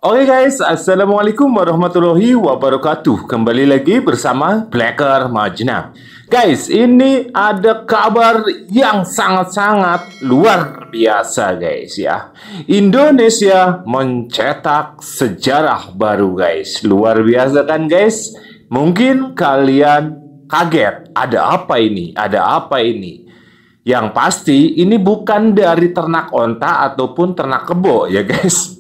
Oke guys, Assalamualaikum warahmatullahi wabarakatuh. Kembali lagi bersama Blacker Majna. Guys, ini ada kabar yang sangat-sangat luar biasa guys ya. Indonesia mencetak sejarah baru guys. Luar biasa kan guys? Mungkin kalian kaget, ada apa ini? Ada apa ini? Yang pasti ini bukan dari ternak onta ataupun ternak kebo ya guys.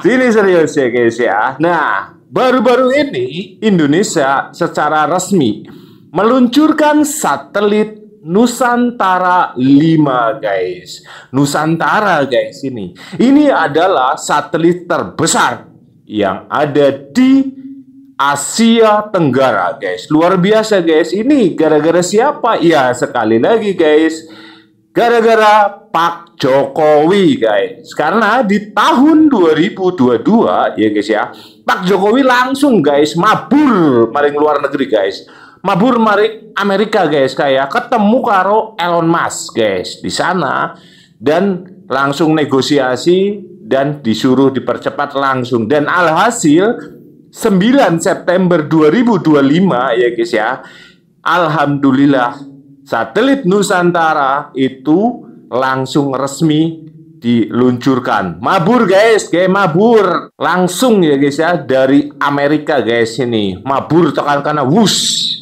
Sini serius ya guys ya. Nah, baru-baru ini Indonesia secara resmi meluncurkan satelit Nusantara 5 guys. Nusantara guys ini. Ini adalah satelit terbesar yang ada di Asia Tenggara guys. Luar biasa guys. Ini gara-gara siapa? Ya sekali lagi guys, gara-gara Pak Jokowi guys. Karena di tahun 2022 ya guys ya, Pak Jokowi langsung guys mabur maring luar negeri guys. Mabur maring Amerika guys, kayak ketemu karo Elon Musk guys di sana dan langsung negosiasi dan disuruh dipercepat langsung, dan alhasil 9 September 2025 ya guys ya, alhamdulillah satelit Nusantara itu langsung resmi diluncurkan. Mabur guys, kayak mabur langsung ya guys ya dari Amerika guys ini. Mabur tekan karena wush.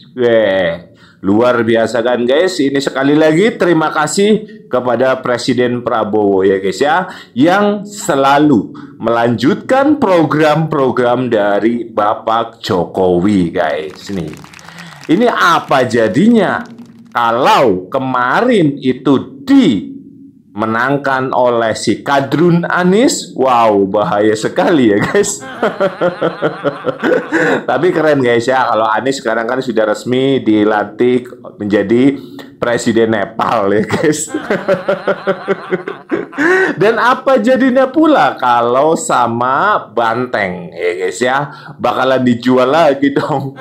Luar biasa kan guys. Ini sekali lagi terima kasih kepada Presiden Prabowo ya guys ya, yang selalu melanjutkan program-program dari Bapak Jokowi guys. Ini apa jadinya kalau kemarin itu dimenangkan oleh si Kadrun Anies? Wow, bahaya sekali ya guys. Tapi keren guys ya, kalau Anies sekarang kan sudah resmi dilantik menjadi Presiden Nepal ya guys. Dan apa jadinya pula kalau sama Banteng ya guys ya, bakalan dijual lagi dong.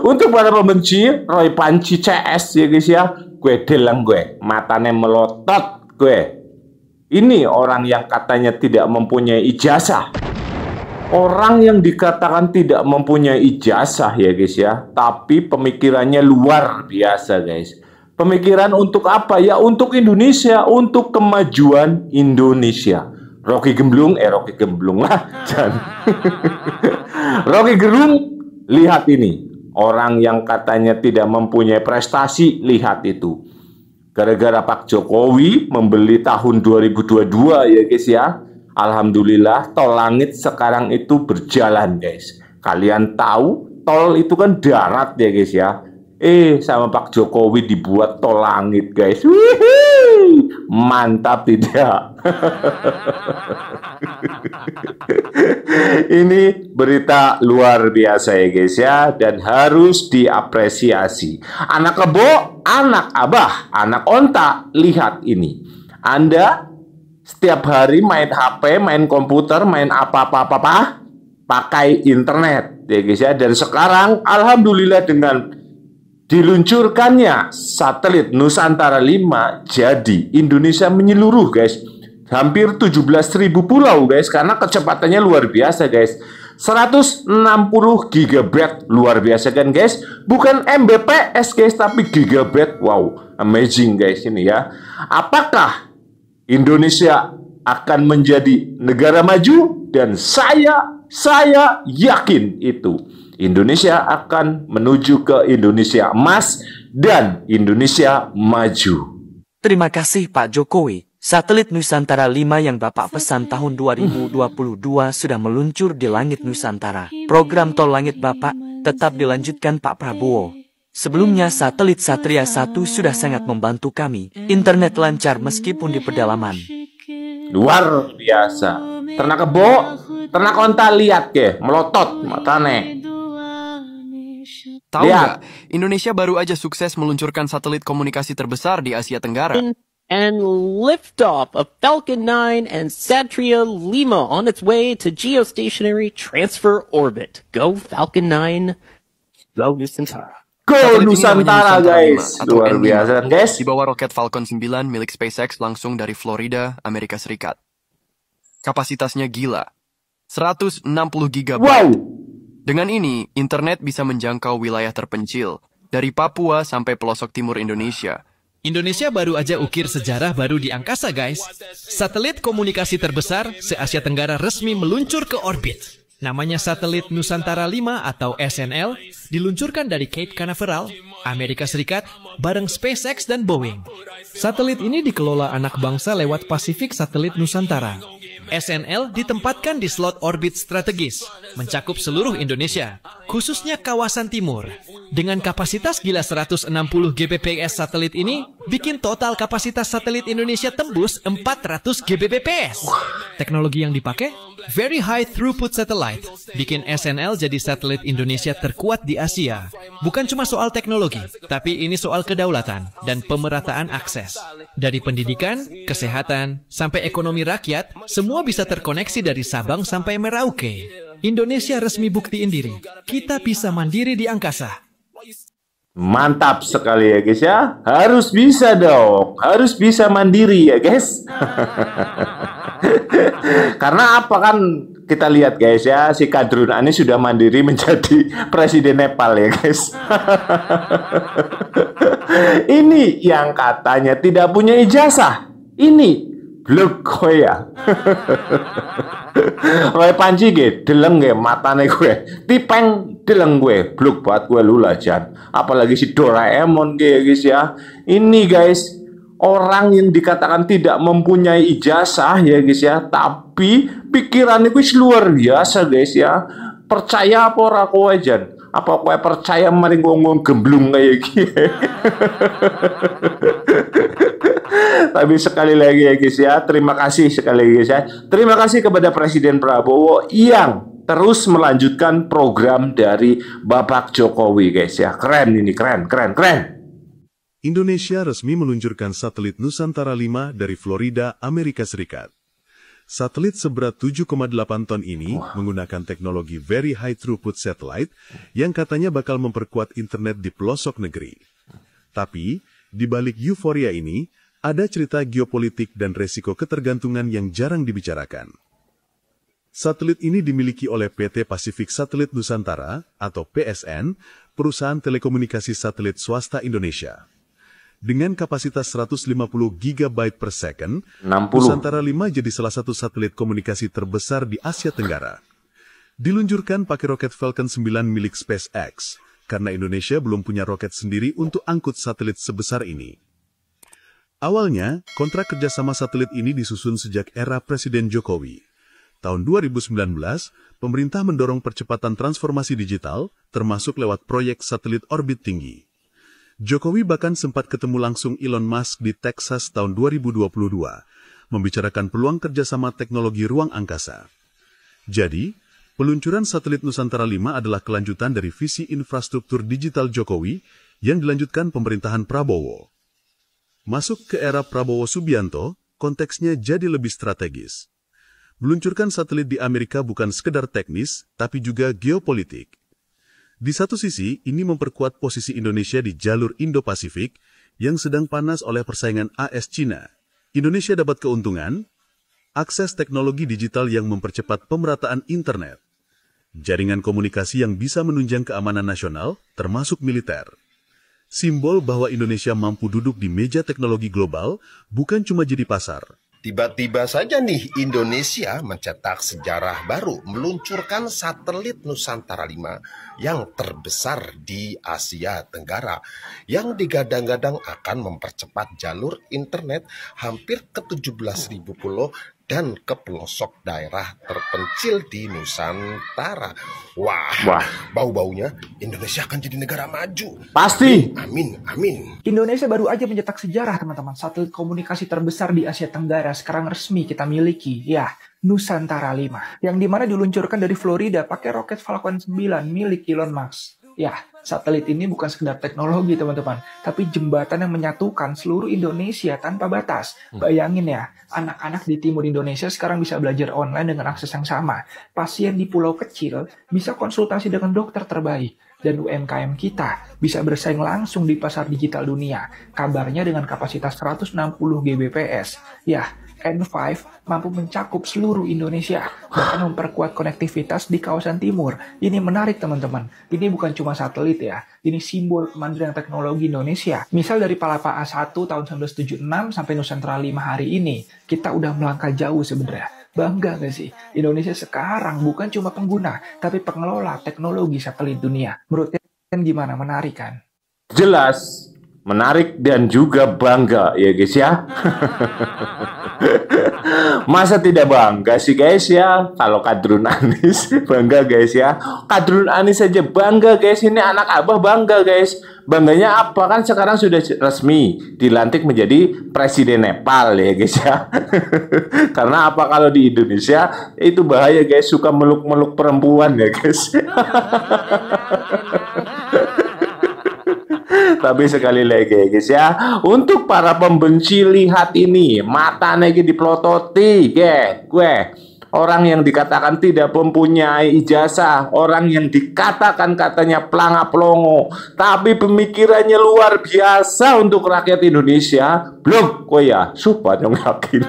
Untuk para pembenci Roy Panci CS ya guys ya, gue delang gue, matanya melotot gue. Ini orang yang katanya tidak mempunyai ijazah. Orang yang dikatakan tidak mempunyai ijazah ya guys ya, tapi pemikirannya luar biasa guys. Pemikiran untuk apa ya? Untuk Indonesia, untuk kemajuan Indonesia. Rocky Gemblung lah. Rocky Gerung, lihat ini. Orang yang katanya tidak mempunyai prestasi, lihat itu. Gara-gara Pak Jokowi membeli tahun 2022 ya guys ya, alhamdulillah tol langit sekarang itu berjalan guys. Kalian tahu tol itu kan darat ya guys ya. Sama Pak Jokowi dibuat tol langit guys. Wih, mantap tidak? Ini berita luar biasa ya guys ya, dan harus diapresiasi. Anak kebo, anak abah, anak onta, lihat ini. Anda setiap hari main HP, main komputer, main apa-apa, pakai internet ya guys ya. Dan sekarang alhamdulillah dengan diluncurkannya satelit Nusantara 5, jadi Indonesia menyeluruh guys. Hampir 17.000 pulau guys, karena kecepatannya luar biasa guys. 160 GB, luar biasa kan guys. Bukan Mbps guys, tapi gigabyte. Wow, amazing guys ini ya. Apakah Indonesia akan menjadi negara maju? Dan saya yakin itu Indonesia akan menuju ke Indonesia emas dan Indonesia maju. Terima kasih Pak Jokowi. Satelit Nusantara 5 yang Bapak pesan tahun 2022 sudah meluncur di langit Nusantara. Program tol langit Bapak tetap dilanjutkan Pak Prabowo. Sebelumnya satelit Satria 1 sudah sangat membantu kami. Internet lancar meskipun di pedalaman. Luar biasa. Ternak kebo, ternak onta, lihat ke, melotot matane. Tahu nggak, Indonesia baru aja sukses meluncurkan satelit komunikasi terbesar di Asia Tenggara. And liftoff of Falcon 9 and Satria Lima on its way to geostationary transfer orbit. Go Falcon 9, go Nusantara. Go Satelit ini Nusantara, namanya guys. 5 atau Luar N5. biasa, guys. Dibawa roket Falcon 9 milik SpaceX langsung dari Florida, Amerika Serikat. Kapasitasnya gila. 160 GB. Wow. Dengan ini, internet bisa menjangkau wilayah terpencil, dari Papua sampai pelosok timur Indonesia. Indonesia baru aja ukir sejarah baru di angkasa, guys. Satelit komunikasi terbesar se-Asia Tenggara resmi meluncur ke orbit. Namanya satelit Nusantara 5 atau SNL, diluncurkan dari Cape Canaveral, Amerika Serikat, bareng SpaceX dan Boeing. Satelit ini dikelola anak bangsa lewat Pasifik Satelit Nusantara. SNL ditempatkan di slot orbit strategis, mencakup seluruh Indonesia, khususnya kawasan timur. Dengan kapasitas gila 160 Gbps satelit ini, bikin total kapasitas satelit Indonesia tembus 400 Gbps. Teknologi yang dipakai? Very High Throughput Satellite, bikin SNL jadi satelit Indonesia terkuat di Asia. Bukan cuma soal teknologi, tapi ini soal kedaulatan dan pemerataan akses. Dari pendidikan, kesehatan, sampai ekonomi rakyat, semua bisa terkoneksi dari Sabang sampai Merauke. Indonesia resmi buktiin diri, kita bisa mandiri di angkasa. Mantap sekali ya guys ya. Harus bisa dong. Harus bisa mandiri ya guys. Karena apa kan kita lihat guys ya, si Kadrun Anies sudah mandiri menjadi presiden Nepal ya guys. Ini yang katanya tidak punya ijazah. Ini blok ya. Roy Panji ge deleng ge matane gue. Tipeng deleng gue. Blok buat gue lula jan. Apalagi si Doraemon ge guys ya. Ini guys, orang yang dikatakan tidak mempunyai ijazah ya guys ya, tapi pikirannya gue luar biasa guys ya. Percaya apa ora kowe jan? Apa kowe percaya mari ngomong gemblung kayak gini? Tapi sekali lagi ya guys ya, terima kasih sekali lagi guys ya. Terima kasih kepada Presiden Prabowo yang terus melanjutkan program dari Bapak Jokowi guys ya. Keren ini, keren. Indonesia resmi meluncurkan satelit Nusantara 5 dari Florida, Amerika Serikat. Satelit seberat 7,8 ton ini menggunakan teknologi Very High Throughput Satellite yang katanya bakal memperkuat internet di pelosok negeri. Tapi, di balik euforia ini, ada cerita geopolitik dan resiko ketergantungan yang jarang dibicarakan. Satelit ini dimiliki oleh PT Pasifik Satelit Nusantara atau PSN, perusahaan telekomunikasi satelit swasta Indonesia. Dengan kapasitas 150 GB per second, 60. Nusantara 5 jadi salah satu satelit komunikasi terbesar di Asia Tenggara. Diluncurkan pakai roket Falcon 9 milik SpaceX, karena Indonesia belum punya roket sendiri untuk angkut satelit sebesar ini. Awalnya, kontrak kerjasama satelit ini disusun sejak era Presiden Jokowi. Tahun 2019, pemerintah mendorong percepatan transformasi digital, termasuk lewat proyek satelit orbit tinggi. Jokowi bahkan sempat ketemu langsung Elon Musk di Texas tahun 2022, membicarakan peluang kerjasama teknologi ruang angkasa. Jadi, peluncuran satelit Nusantara 5 adalah kelanjutan dari visi infrastruktur digital Jokowi yang dilanjutkan pemerintahan Prabowo. Masuk ke era Prabowo Subianto, konteksnya jadi lebih strategis. Meluncurkan satelit di Amerika bukan sekedar teknis, tapi juga geopolitik. Di satu sisi, ini memperkuat posisi Indonesia di jalur Indo-Pasifik yang sedang panas oleh persaingan AS-Cina. Indonesia dapat keuntungan, akses teknologi digital yang mempercepat pemerataan internet, jaringan komunikasi yang bisa menunjang keamanan nasional, termasuk militer. Simbol bahwa Indonesia mampu duduk di meja teknologi global, bukan cuma jadi pasar. Tiba-tiba saja nih Indonesia mencetak sejarah baru meluncurkan satelit Nusantara 5 yang terbesar di Asia Tenggara yang digadang-gadang akan mempercepat jalur internet hampir ke 17.000 pulau dan ke pelosok daerah terpencil di Nusantara. Wah. Bau-baunya Indonesia akan jadi negara maju. Pasti. Amin. Indonesia baru aja mencetak sejarah teman-teman. Satelit komunikasi terbesar di Asia Tenggara sekarang resmi kita miliki. Ya, Nusantara 5. Yang dimana diluncurkan dari Florida pakai roket Falcon 9 milik Elon Musk. Ya, satelit ini bukan sekedar teknologi teman-teman, tapi jembatan yang menyatukan seluruh Indonesia tanpa batas. Bayangin ya, anak-anak di timur Indonesia sekarang bisa belajar online dengan akses yang sama. Pasien di pulau kecil bisa konsultasi dengan dokter terbaik. dan UMKM kita bisa bersaing langsung di pasar digital dunia. Kabarnya dengan kapasitas 160 Gbps. Ya, N5 mampu mencakup seluruh Indonesia, bahkan memperkuat konektivitas di kawasan timur. Ini menarik teman-teman. Ini bukan cuma satelit ya, ini simbol kemandirian teknologi Indonesia. Misal dari Palapa A1 tahun 1976 sampai Nusantara 5 hari ini, kita udah melangkah jauh sebenarnya. Bangga gak sih? Indonesia sekarang bukan cuma pengguna, tapi pengelola teknologi satelit dunia. Menurut kalian gimana? Menarik kan? Jelas, menarik dan juga bangga ya guys ya. Masa tidak bangga sih guys ya? Kalau Kadrun Anis bangga guys ya. Kadrun Anis saja bangga guys. Ini anak abah bangga guys. Bangganya apa? Kan sekarang sudah resmi dilantik menjadi Presiden Nepal ya guys ya. Karena apa, kalau di Indonesia itu bahaya guys, suka meluk-meluk perempuan ya guys. Tapi sekali lagi guys ya, untuk para pembenci lihat ini, matanya dipelototi, gue orang yang dikatakan tidak mempunyai ijazah, orang yang dikatakan katanya pelanga-pelongo, tapi pemikirannya luar biasa untuk rakyat Indonesia. Belum, kok ya, sumpah dong yakin.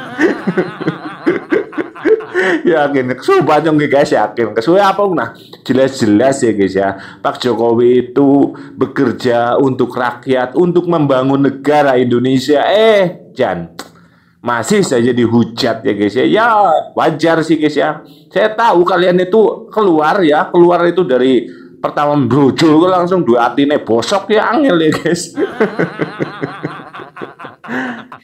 Yakin, sumpah dong guys, yakin. Kesuai apa nah? Jelas-jelas ya guys ya, Pak Jokowi itu bekerja untuk rakyat, untuk membangun negara Indonesia. Jan, masih saja dihujat ya guys ya. Ya wajar sih guys ya. Saya tahu kalian itu keluar itu dari pertama brojol langsung dua atine bosok ya, angel ya guys.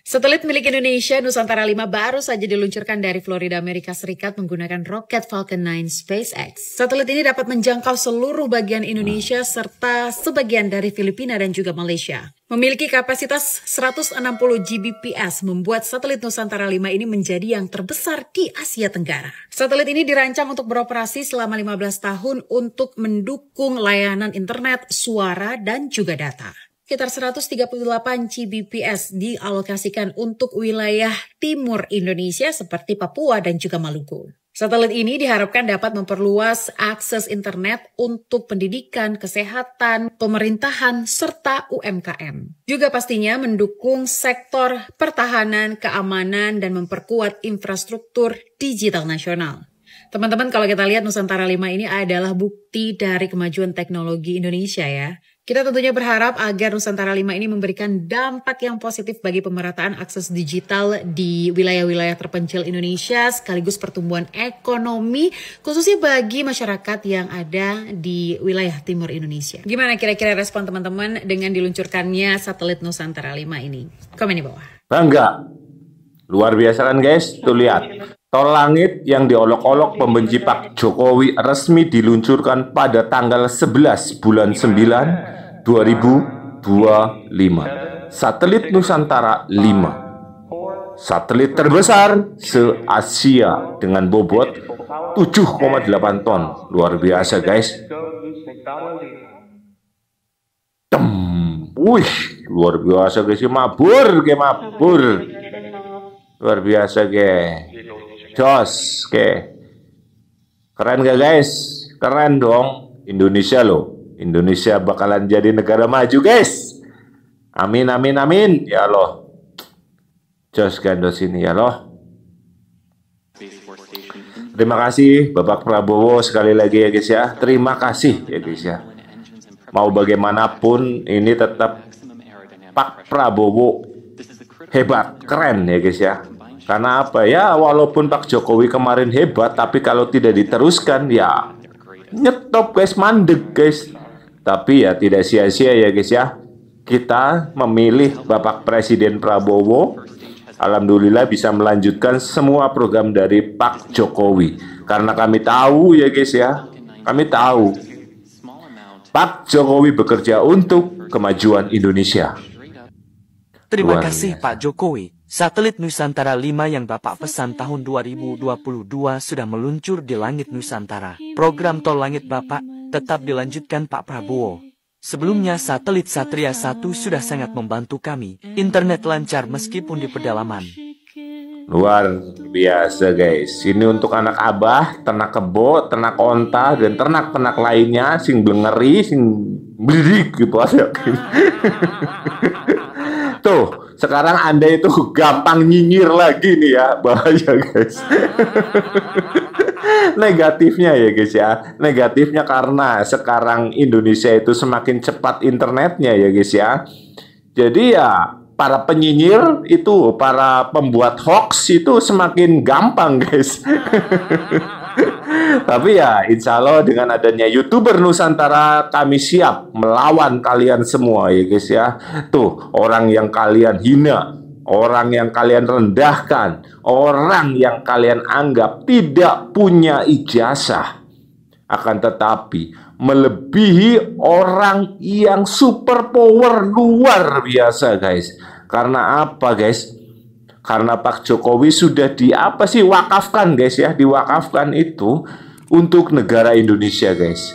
Satelit milik Indonesia Nusantara 5 baru saja diluncurkan dari Florida, Amerika Serikat menggunakan roket Falcon 9 SpaceX. Satelit ini dapat menjangkau seluruh bagian Indonesia serta sebagian dari Filipina dan juga Malaysia. Memiliki kapasitas 160 Gbps membuat satelit Nusantara 5 ini menjadi yang terbesar di Asia Tenggara. Satelit ini dirancang untuk beroperasi selama 15 tahun untuk mendukung layanan internet, suara, dan juga data. Sekitar 138 Gbps dialokasikan untuk wilayah timur Indonesia seperti Papua dan juga Maluku. Satelit ini diharapkan dapat memperluas akses internet untuk pendidikan, kesehatan, pemerintahan, serta UMKM. Juga pastinya mendukung sektor pertahanan, keamanan, dan memperkuat infrastruktur digital nasional. Teman-teman, kalau kita lihat Nusantara 5 ini adalah bukti dari kemajuan teknologi Indonesia ya. Kita tentunya berharap agar Nusantara 5 ini memberikan dampak yang positif bagi pemerataan akses digital di wilayah-wilayah terpencil Indonesia sekaligus pertumbuhan ekonomi khususnya bagi masyarakat yang ada di wilayah timur Indonesia. Gimana kira-kira respon teman-teman dengan diluncurkannya satelit Nusantara 5 ini? Komen di bawah. Bangga. Luar biasa kan guys? Tuh lihat. Tol langit yang diolok-olok pembenci Pak Jokowi resmi diluncurkan pada tanggal 11 bulan 9 2025. Satelit Nusantara 5. Satelit terbesar se-Asia dengan bobot 7,8 ton. Luar biasa guys. Wih, luar biasa guys. Mabur. Luar biasa guys. Jos, keren gak guys? Keren dong. Indonesia loh. Indonesia bakalan jadi negara maju guys. Amin. Ya Allah. Jos gandos ini ya Allah. Terima kasih Bapak Prabowo sekali lagi ya guys ya. Terima kasih ya guys ya. Mau bagaimanapun ini tetap Pak Prabowo hebat, keren ya guys ya. Karena apa ya, walaupun Pak Jokowi kemarin hebat, tapi kalau tidak diteruskan ya nyetop guys, mandek guys. Tapi ya tidak sia-sia ya guys ya. Kita memilih Bapak Presiden Prabowo. Alhamdulillah bisa melanjutkan semua program dari Pak Jokowi. Karena kami tahu ya guys ya, kami tahu Pak Jokowi bekerja untuk kemajuan Indonesia. Terima kasih Pak Jokowi. Satelit Nusantara 5 yang Bapak pesan tahun 2022 sudah meluncur di langit Nusantara. Program tol langit Bapak tetap dilanjutkan Pak Prabowo. Sebelumnya satelit Satria 1 sudah sangat membantu kami. Internet lancar meskipun di pedalaman. Luar biasa guys. Ini untuk anak abah, ternak kebo, ternak onta, dan ternak-ternak lainnya sing blengeri, sing blidik gitu aja. Tuh, sekarang Anda itu gampang nyinyir lagi nih ya. Bahaya guys. Negatifnya ya guys ya. Negatifnya karena sekarang Indonesia itu semakin cepat internetnya ya guys ya. Jadi ya para penyinyir itu, para pembuat hoax itu semakin gampang guys. Tapi ya insya Allah dengan adanya YouTuber Nusantara, kami siap melawan kalian semua ya guys ya. Tuh, orang yang kalian hina, orang yang kalian rendahkan, orang yang kalian anggap tidak punya ijazah, akan tetapi melebihi orang yang super power luar biasa guys. Karena apa guys? Karena Pak Jokowi sudah wakafkan guys ya, diwakafkan itu untuk negara Indonesia guys.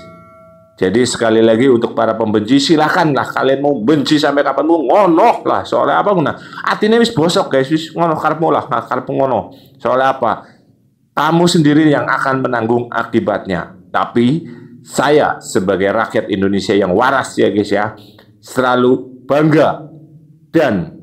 Jadi sekali lagi untuk para pembenci, silahkanlah kalian mau benci sampai kapan mau ngono lah. Soalnya apa guna? Atine wis bosok guys, wis ngono karepmu lah, karepmu ngono. Soalnya apa? Kamu sendiri yang akan menanggung akibatnya. Tapi saya sebagai rakyat Indonesia yang waras ya guys ya, selalu bangga dan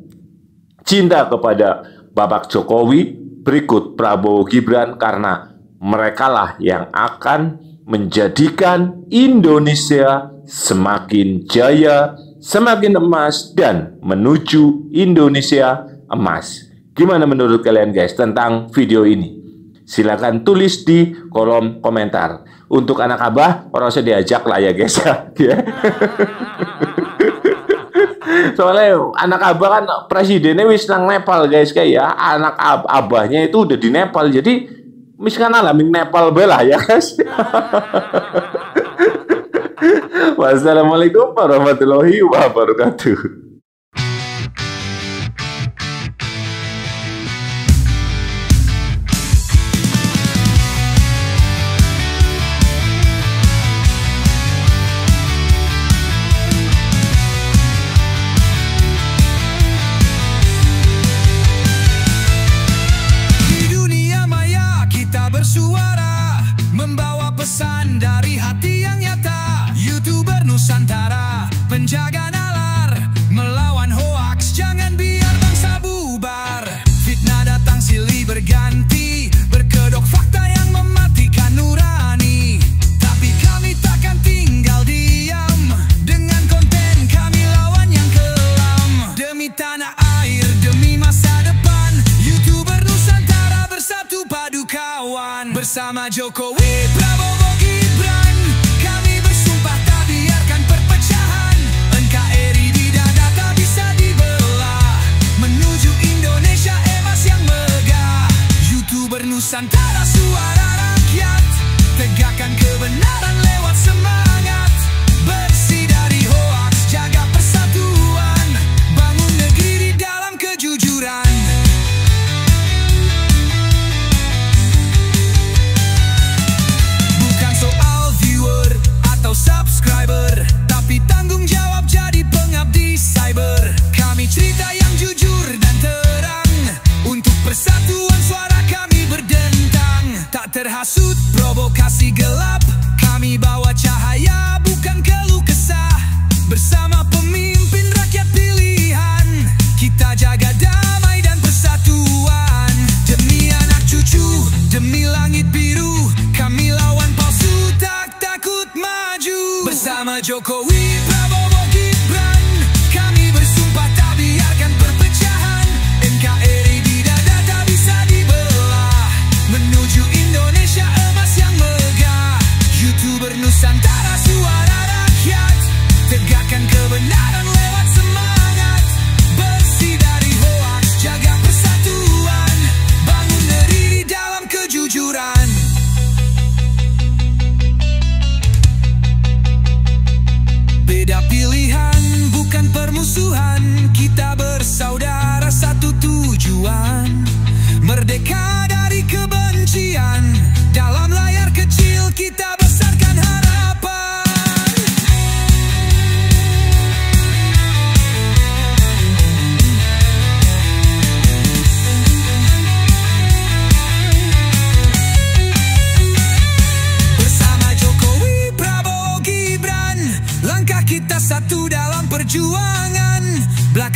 cinta kepada Bapak Jokowi, berikut Prabowo Gibran, karena merekalah yang akan menjadikan Indonesia semakin jaya, semakin emas, dan menuju Indonesia emas. Gimana menurut kalian guys tentang video ini? Silakan tulis di kolom komentar. Untuk anak abah, orang usah diajak lah ya guys ya. Soalnya anak abah kan presidennya wis nang Nepal guys, kayak ya anak abahnya itu udah di Nepal, jadi misalkan alamin Nepal belah ya guys. Wassalamualaikum warahmatullahi wabarakatuh. Bersuara, membawa pesan dari hati yang nyata. YouTuber Nusantara, penjaga nalar, melawan hoaks, jangan biar bangsa bubar. Fitnah datang silih berganti, berkedok fakta yang mematikan nurani. Tapi kami takkan tinggal diam, dengan konten kami lawan yang kelam. Demi tanah air, demi masa depan, YouTuber Nusantara bersatu padu kawan. Bersama Jokowi, Prabowo, Gibran, kami bersumpah tak biarkan perpecahan. NKRI di dada tak bisa dibelah, menuju Indonesia emas yang megah. YouTuber Nusantara, suara rakyat, tegakkan kebenaran lewat semangat. Bersih dari hoaks, jaga persatuan, bangun negeri di dalam kejujuran. Subscriber, tapi tanggung jawab jadi pengabdi cyber. Kami cerita yang jujur dan terang, untuk persatuan suara kami berdentang. Tak terhasut provokasi gelap, kami bawa cahaya bukan keluh kesah. Bersama pemimpin rakyat pilihan, kita jaga damai dan persatuan. Demi anak cucu, demi langit biru, kami lawan palsu tak takut maju. Bersama Jokowi, Prabowo, Gibran, kami bersumpah tak biarkan perpecahan. NKRI di dada tak bisa dibelah, menuju Indonesia emas yang megah. YouTuber Nusantara, suara rakyat, tegakkan kebenaran lewat semangat. Bersih dari hoaks, jaga persatuan, bangun negeri di dalam kejujuran. Beda pilihan, bukan permusuhan, kita bersaudara satu tujuan. Merdeka dari kebencian, dalam layar kecil kita besarkan harapan.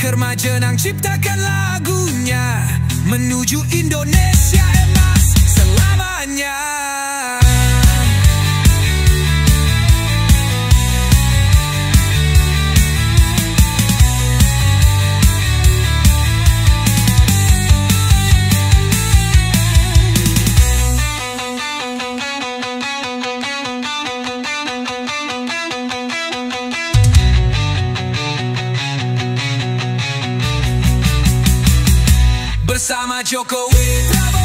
Kermajenang ciptakan lagunya menuju Indonesia emas selamanya. Bersama Jokowi Prabowo